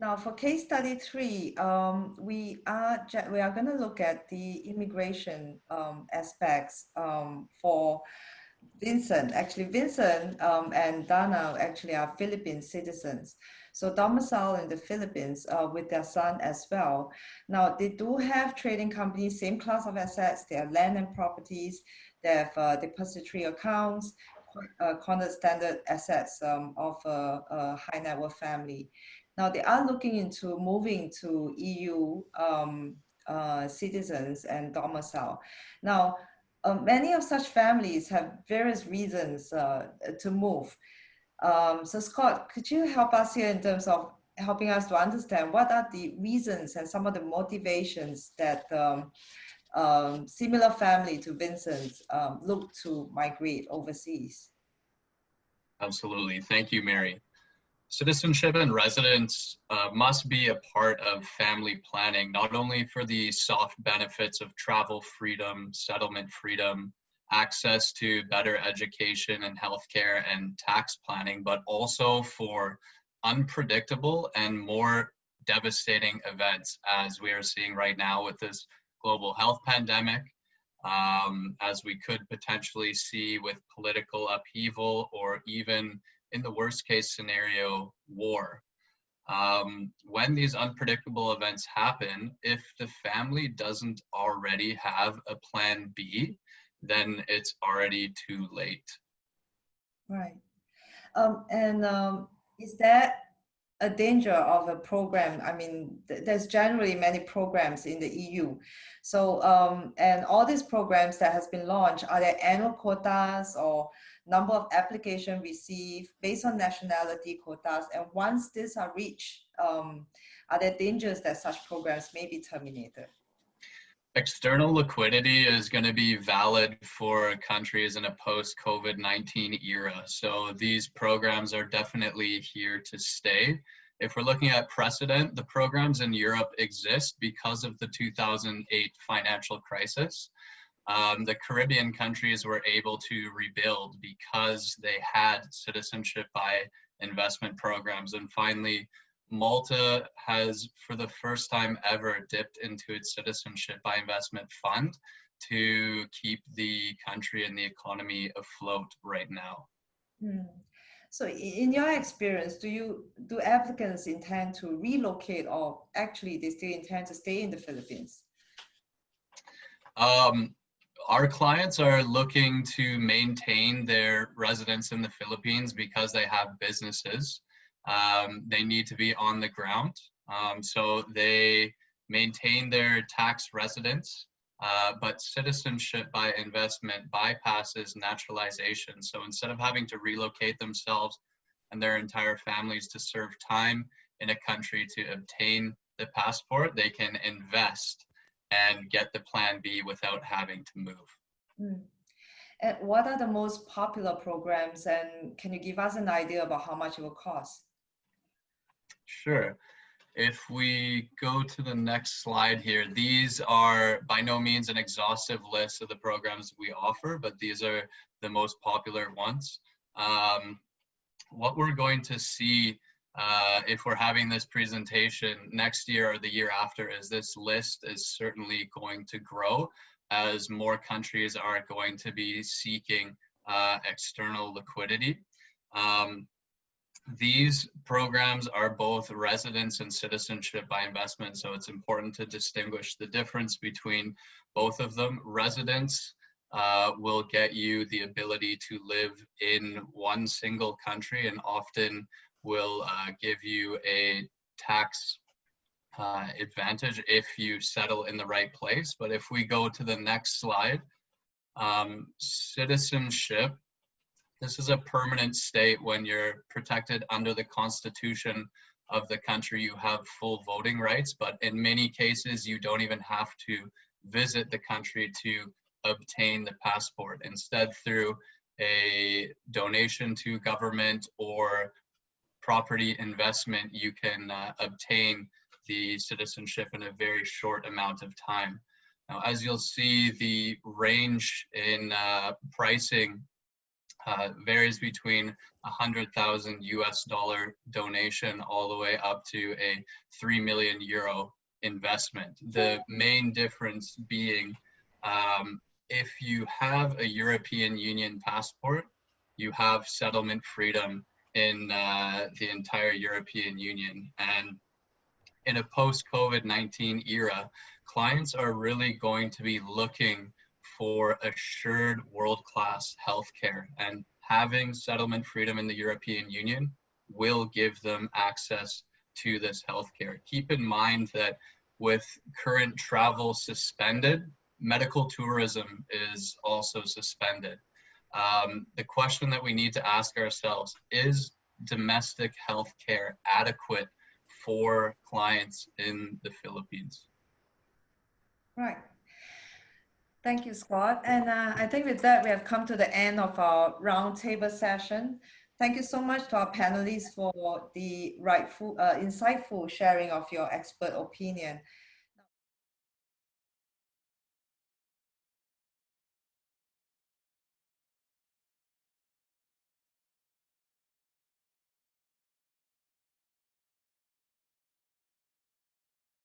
Now, for case study 3, we are going to look at the immigration aspects for Vincent. Actually, Vincent and Dana actually are Philippine citizens. So domicile in the Philippines with their son as well. Now, they do have trading companies, same class of assets. They have land and properties. They have depository accounts, quite standard assets of a high net worth family. Now, they are looking into moving to EU citizens and domicile. Now, many of such families have various reasons to move. So Scott, could you help us here in terms of helping us to understand what are the reasons and some of the motivations that similar family to Vincent's look to migrate overseas? Absolutely. Thank you, Mary. Citizenship and residence must be a part of family planning, not only for the soft benefits of travel freedom, settlement freedom, access to better education and healthcare and tax planning, but also for unpredictable and more devastating events, as we are seeing right now with this global health pandemic, as we could potentially see with political upheaval, or even in the worst case scenario, war. When these unpredictable events happen, if the family doesn't already have a plan B, then it's already too late. Right. Is there a danger of a program? I mean, there's generally many programs in the EU. So, and all these programs that has been launched, are there annual quotas or number of applications received based on nationality quotas? And once these are reached, are there dangers that such programs may be terminated? External liquidity is going to be valid for countries in a post-COVID-19 era. So these programs are definitely here to stay. If we're looking at precedent, the programs in Europe exist because of the 2008 financial crisis. The Caribbean countries were able to rebuild because they had citizenship by investment programs. And finally, Malta has, for the first time ever, dipped into its citizenship by investment fund to keep the country and the economy afloat right now. So in your experience, do applicants intend to relocate, or actually they still intend to stay in the Philippines? Our clients are looking to maintain their residence in the Philippines because they have businesses. They need to be on the ground. So they maintain their tax residence, but citizenship by investment bypasses naturalization. So instead of having to relocate themselves and their entire families to serve time in a country to obtain the passport, they can invest and get the plan B without having to move. And what are the most popular programs, and can you give us an idea about how much it will cost? Sure. If we go to the next slide here, these are by no means an exhaustive list of the programs we offer, but these are the most popular ones. What we're going to see if we're having this presentation next year or the year after is this list is certainly going to grow as more countries are going to be seeking external liquidity. These programs are both residence and citizenship by investment, so it's important to distinguish the difference between both of them. Residence will get you the ability to live in one single country and often will give you a tax advantage if you settle in the right place. But if we go to the next slide, citizenship, this is a permanent state when you're protected under the constitution of the country. You have full voting rights, but in many cases, you don't even have to visit the country to obtain the passport. Instead, through a donation to government or property investment, you can obtain the citizenship in a very short amount of time. Now, as you'll see, the range in pricing varies between 100,000 US dollar donation all the way up to a 3 million euro investment. The main difference being if you have a European Union passport, you have settlement freedom in the entire European Union. And in a post-COVID-19 era, clients are really going to be looking for assured world-class healthcare, and having settlement freedom in the European Union will give them access to this healthcare. Keep in mind that with current travel suspended, medical tourism is also suspended. The question that we need to ask ourselves is domestic healthcare adequate for clients in the Philippines? Right. Thank you, Scott. And I think with that, we have come to the end of our roundtable session. Thank you so much to our panelists for the insightful sharing of your expert opinion.